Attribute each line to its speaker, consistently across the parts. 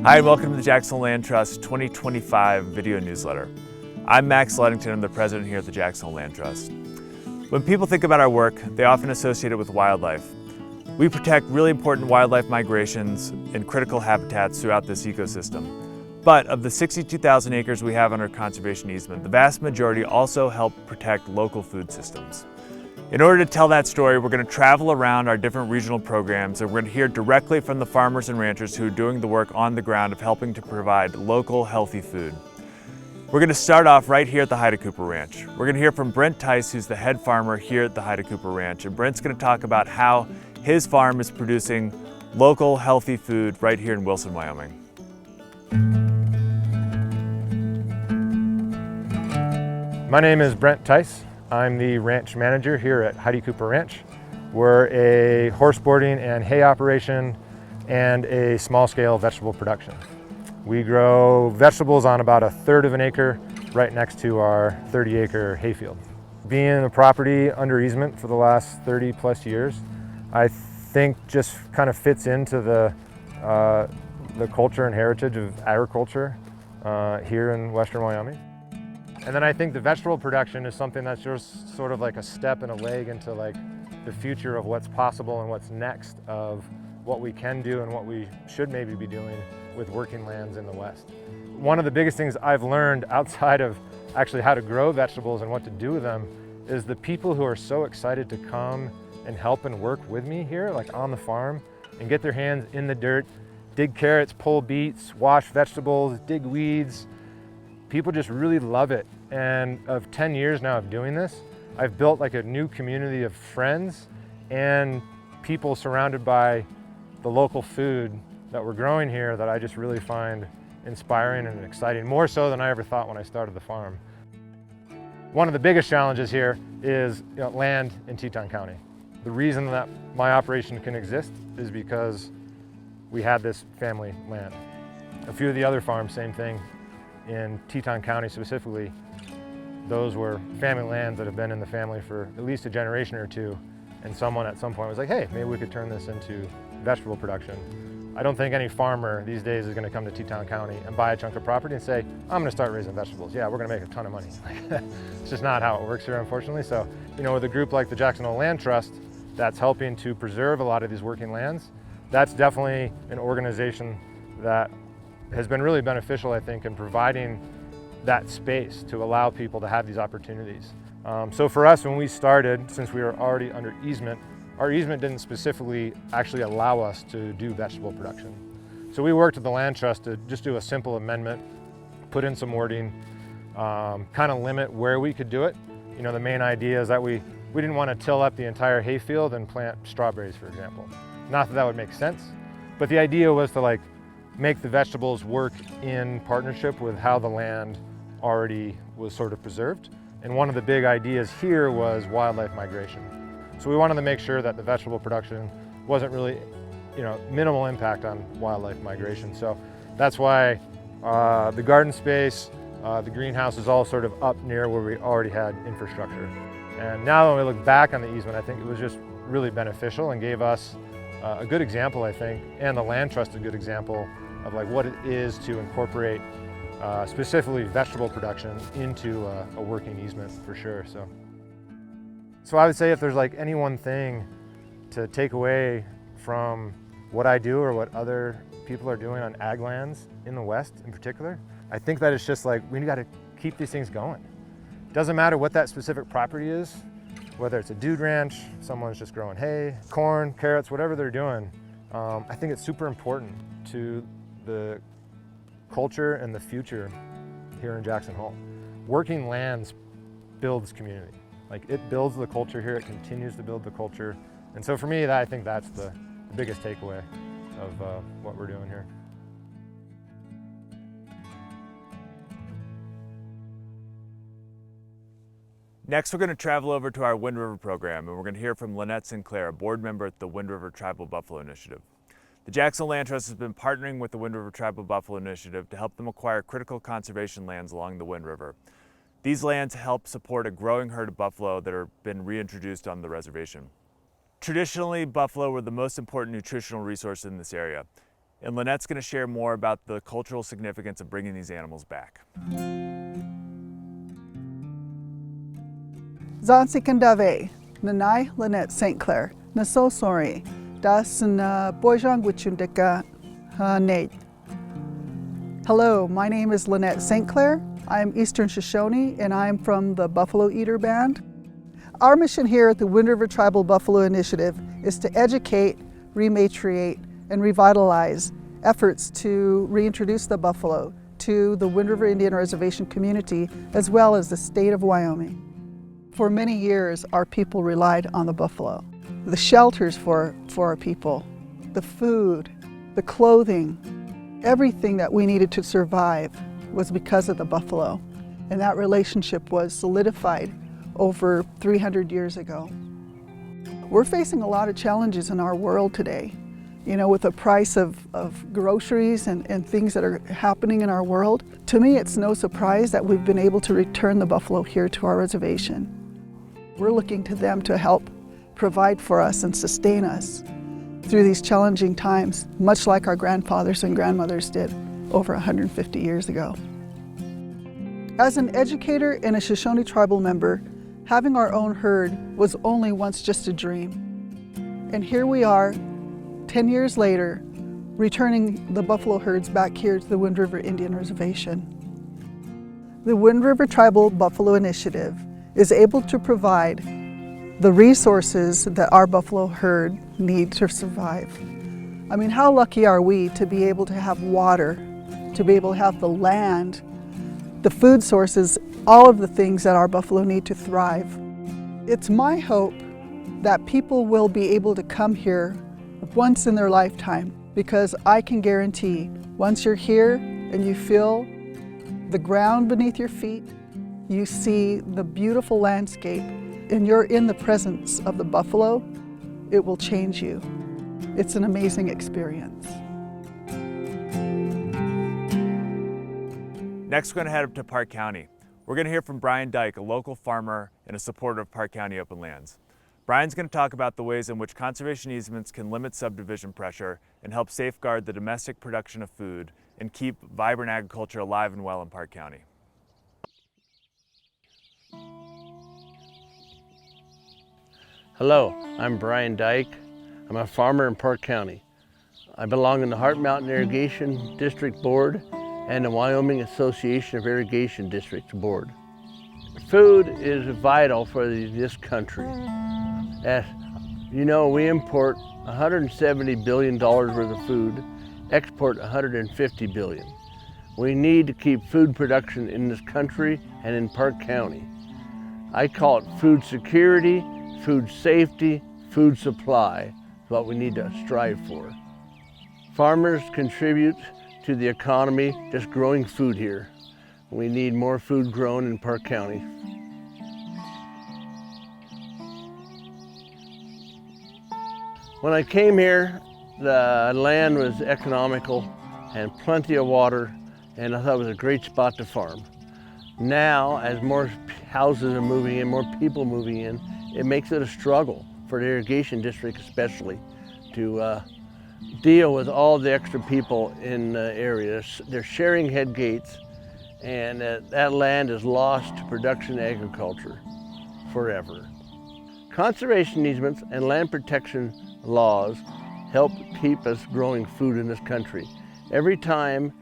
Speaker 1: Hi, and welcome to the Jackson Hole Land Trust 2025 video newsletter. I'm Max Ludington, I'm the president here at the Jackson Hole Land Trust. When people think about our work, they often associate it with wildlife. We protect really important wildlife migrations and critical habitats throughout this ecosystem. But of the 62,000 acres we have under conservation easement, the vast majority also help protect local food systems. In order to tell that story, we're going to travel around our different regional programs and we're going to hear directly from the farmers and ranchers who are doing the work on the ground of helping to provide local, healthy food. We're going to start off right here at the Huidekoper Ranch. We're going to hear from Brent Tyc, who's the head farmer here at the Huidekoper Ranch, and Brent's going to talk about how his farm is producing local, healthy food right here in Wilson, Wyoming.
Speaker 2: My name is Brent Tyc. I'm the ranch manager here at Huidekoper Ranch. We're a horse boarding and hay operation and a small-scale vegetable production. We grow vegetables on about 1/3 of an acre right next to our 30-acre hayfield. Being a property under easement for the last 30 plus years, I think just kind of fits into the culture and heritage of agriculture here in Western Wyoming. And then I think the vegetable production is something that's just sort of like a step and a leg into like the future of what's possible and what's next of what we can do and what we should maybe be doing with working lands in the West. One of the biggest things I've learned outside of actually how to grow vegetables and what to do with them is the people who are so excited to come and help and work with me here, like on the farm, and get their hands in the dirt, dig carrots, pull beets, wash vegetables, dig weeds. People just really love it. And of 10 years now of doing this, I've built like a new community of friends and people surrounded by the local food that we're growing here that I just really find inspiring and exciting, more so than I ever thought when I started the farm. One of the biggest challenges here is land in Teton County. The reason that my operation can exist is because we had this family land. A few of the other farms, same thing. In Teton County specifically, those were family lands that have been in the family for at least a generation or two, and someone at some point was like, hey, maybe we could turn this into vegetable production. I don't think any farmer these days is going to come to Teton County and buy a chunk of property and say, I'm going to start raising vegetables. Yeah, we're going to make a ton of money. It's just not how it works here, unfortunately. So, with a group like the Jackson Hole Land Trust that's helping to preserve a lot of these working lands, that's definitely an organization that has been really beneficial, I think, in providing that space to allow people to have these opportunities. So for us, when we started, since we were already under easement, our easement didn't specifically actually allow us to do vegetable production. So we worked with the land trust to just do a simple amendment, put in some wording, kind of limit where we could do it. The main idea is that we didn't want to till up the entire hayfield and plant strawberries, for example. Not that that would make sense, but the idea was to make the vegetables work in partnership with how the land already was sort of preserved. And one of the big ideas here was wildlife migration. So we wanted to make sure that the vegetable production wasn't really, minimal impact on wildlife migration. So that's why the garden space, the greenhouse is all sort of up near where we already had infrastructure. And now when we look back on the easement, I think it was just really beneficial and gave us a good example, I think, and the land trust a good example of what it is to incorporate specifically vegetable production into a working easement for sure. So I would say if there's any one thing to take away from what I do or what other people are doing on ag lands in the West in particular, I think that it's just we got to keep these things going. Doesn't matter what that specific property is, whether it's a dude ranch, someone's just growing hay, corn, carrots, whatever they're doing. I think it's super important to the culture and the future here in Jackson Hole. Working lands builds community. It builds the culture here, it continues to build the culture. And so for me, I think that's the biggest takeaway of what we're doing here.
Speaker 1: Next, we're going to travel over to our Wind River program, and we're going to hear from Lynette and Clair, a board member at the Wind River Tribal Buffalo Initiative. The Jackson Hole Land Trust has been partnering with the Wind River Tribal Buffalo Initiative to help them acquire critical conservation lands along the Wind River. These lands help support a growing herd of buffalo that have been reintroduced on the reservation. Traditionally, buffalo were the most important nutritional resource in this area. and Lynette's going to share more about the cultural significance of bringing these animals back.
Speaker 3: Zansikandave, Nanai Lynette St. Clair, Nasosori, Das na Bojang Wichundika Nate. Hello, my name is Lynette St. Clair. I am Eastern Shoshone and I am from the Buffalo Eater Band. Our mission here at the Wind River Tribal Buffalo Initiative is to educate, rematriate, and revitalize efforts to reintroduce the buffalo to the Wind River Indian Reservation community as well as the state of Wyoming. For many years, our people relied on the buffalo. The shelters for our people, the food, the clothing, everything that we needed to survive was because of the buffalo. And that relationship was solidified over 300 years ago. We're facing a lot of challenges in our world today. You know, with the price of groceries and things that are happening in our world, to me it's no surprise that we've been able to return the buffalo here to our reservation. We're looking to them to help provide for us and sustain us through these challenging times, much like our grandfathers and grandmothers did over 150 years ago. As an educator and a Shoshone tribal member, having our own herd was only once just a dream. And here we are, 10 years later, returning the buffalo herds back here to the Wind River Indian Reservation. The Wind River Tribal Buffalo Initiative is able to provide the resources that our buffalo herd need to survive. I mean, how lucky are we to be able to have water, to be able to have the land, the food sources, all of the things that our buffalo need to thrive. It's my hope that people will be able to come here once in their lifetime, because I can guarantee once you're here and you feel the ground beneath your feet, you see the beautiful landscape, and you're in the presence of the buffalo, it will change you. It's an amazing experience.
Speaker 1: Next, we're going to head up to Park County. We're going to hear from Brent Tyc, a local farmer and a supporter of Park County open lands. Brian's going to talk about the ways in which conservation easements can limit subdivision pressure and help safeguard the domestic production of food and keep vibrant agriculture alive and well in Park County.
Speaker 4: Hello, I'm Brent Tyc. I'm a farmer in Park County. I belong in the Heart Mountain Irrigation District Board and the Wyoming Association of Irrigation Districts Board. Food is vital for this country. As you know, we import $170 billion worth of food, export $150 billion. We need to keep food production in this country and in Park County. I call it food security, food safety, food supply, is what we need to strive for. Farmers contribute to the economy just growing food here. We need more food grown in Park County. When I came here, the land was economical and plenty of water, and I thought it was a great spot to farm. Now, as more houses are moving in, more people moving in, it makes it a struggle for the irrigation district especially to deal with all the extra people in the area. They're sharing head gates, and that land is lost to production agriculture forever. Conservation easements and land protection laws help keep us growing food in this country. Every time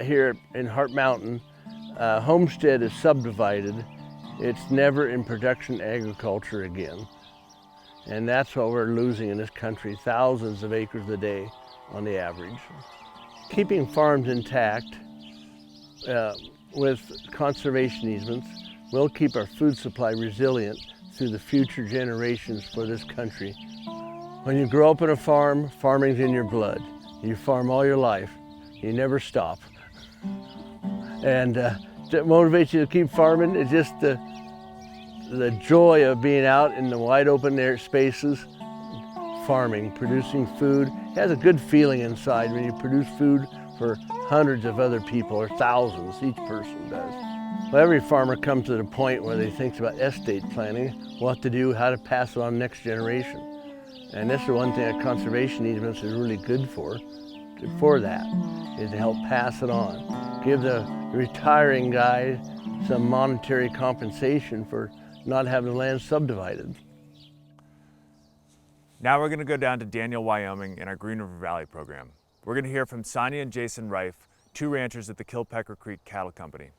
Speaker 4: here in Heart Mountain, homestead is subdivided, it's never in production agriculture again. And that's what we're losing in this country, thousands of acres a day on the average. Keeping farms intact with conservation easements will keep our food supply resilient through the future generations for this country. When you grow up in a farm, farming's in your blood. You farm all your life, you never stop. And what motivates you to keep farming is just the joy of being out in the wide open air spaces, farming, producing food. It has a good feeling inside when you produce food for hundreds of other people, or thousands, each person does. Well, every farmer comes to the point where they think about estate planning, what to do, how to pass it on to the next generation. And this is one thing that conservation easements is really good for, for that, is to help pass it on. Give the retiring guy some monetary compensation for not having the land subdivided.
Speaker 1: Now we're going to go down to Daniel, Wyoming in our Green River Valley program. We're going to hear from Sonya and Jason Rife, two ranchers at the Killpecker Creek Cattle Company.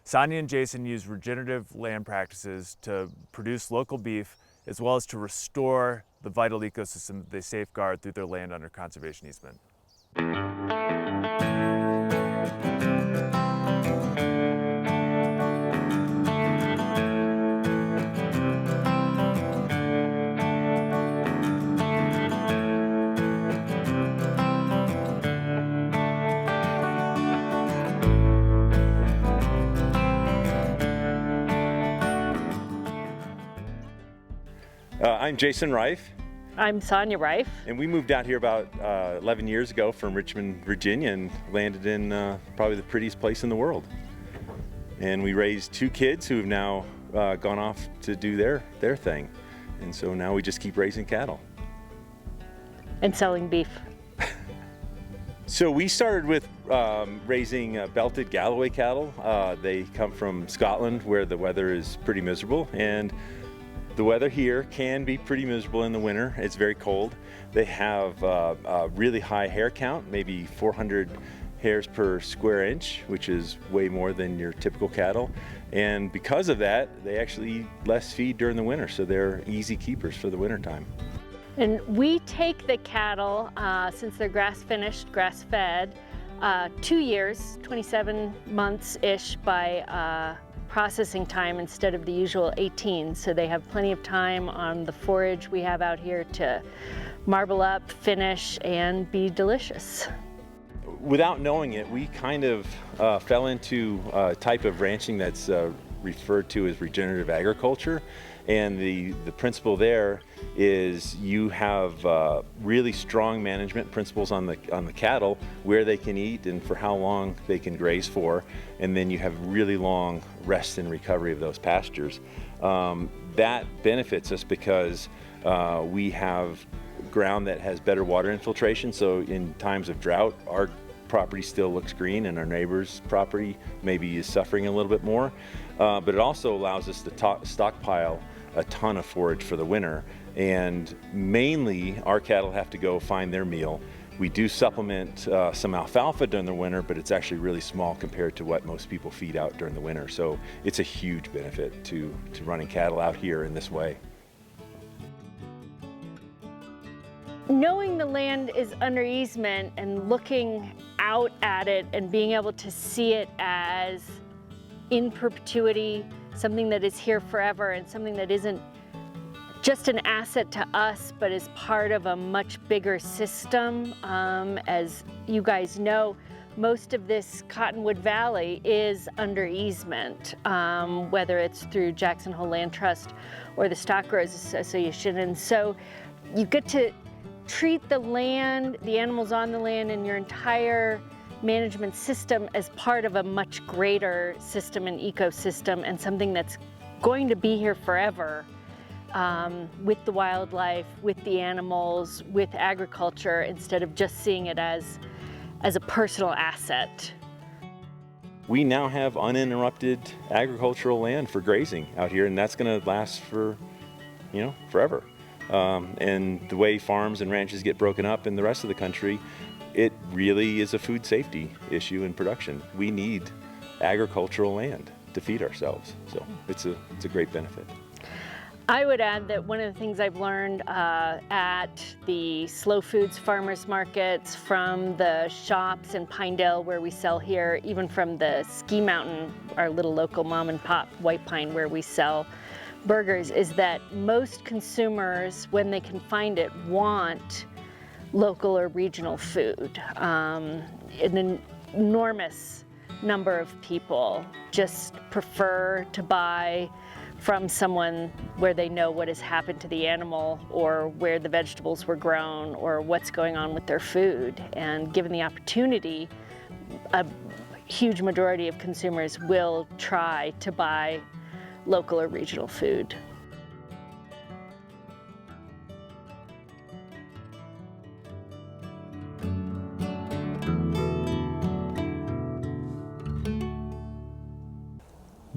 Speaker 1: Sonya and Jason use regenerative land practices to produce local beef as well as to restore the vital ecosystem that they safeguard through their land under conservation easement.
Speaker 5: I'm Jason Rife.
Speaker 6: I'm Sonya Rife.
Speaker 5: And we moved out here about 11 years ago from Richmond, Virginia, and landed in probably the prettiest place in the world. And we raised two kids who have now gone off to do their thing. And so now we just keep raising cattle.
Speaker 6: And selling beef.
Speaker 5: So we started with raising belted Galloway cattle. They come from Scotland, where the weather is pretty miserable. And the weather here can be pretty miserable in the winter. It's very cold. They have a really high hair count, maybe 400 hairs per square inch, which is way more than your typical cattle. And because of that, they actually eat less feed during the winter, so they're easy keepers for the winter time.
Speaker 6: And we take the cattle, since they're grass-finished, grass-fed, 2 years, 27 months-ish by processing time instead of the usual 18. So they have plenty of time on the forage we have out here to marble up, finish, and be delicious.
Speaker 5: Without knowing it, we kind of fell into a type of ranching that's referred to as regenerative agriculture. And the principle there is you have really strong management principles on the cattle, where they can eat and for how long they can graze for, and then you have really long rest and recovery of those pastures. That benefits us because we have ground that has better water infiltration, so in times of drought, our property still looks green and our neighbor's property maybe is suffering a little bit more. But it also allows us to stockpile a ton of forage for the winter, and mainly our cattle have to go find their meal. We do supplement some alfalfa during the winter, but it's actually really small compared to what most people feed out during the winter. So it's a huge benefit to running cattle out here in this way.
Speaker 6: Knowing the land is under easement and looking out at it and being able to see it as in perpetuity, something that is here forever and something that isn't just an asset to us, but is part of a much bigger system. As you guys know, most of this Cottonwood Valley is under easement, whether it's through Jackson Hole Land Trust or the Stock Growers Association. And so you get to treat the land, the animals on the land, and your entire management system as part of a much greater system and ecosystem, and something that's going to be here forever, with the wildlife, with the animals, with agriculture, instead of just seeing it as a personal asset.
Speaker 5: We now have uninterrupted agricultural land for grazing out here, and that's going to last for, forever. And the way farms and ranches get broken up in the rest of the country, it really is a food safety issue in production. We need agricultural land to feed ourselves, so it's a great benefit.
Speaker 6: I would add that one of the things I've learned at the slow foods farmers markets, from the shops in Pinedale where we sell here, even from the Ski Mountain, our little local mom and pop White Pine where we sell burgers, is that most consumers, when they can find it, want local or regional food. An enormous number of people just prefer to buy from someone where they know what has happened to the animal, or where the vegetables were grown, or what's going on with their food. And given the opportunity, a huge majority of consumers will try to buy local or regional food.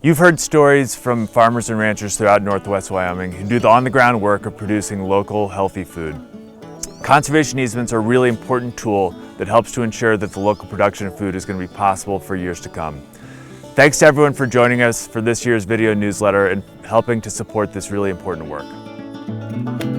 Speaker 1: You've heard stories from farmers and ranchers throughout Northwest Wyoming who do the on-the-ground work of producing local, healthy food. Conservation easements are a really important tool that helps to ensure that the local production of food is going to be possible for years to come. Thanks to everyone for joining us for this year's video newsletter and helping to support this really important work.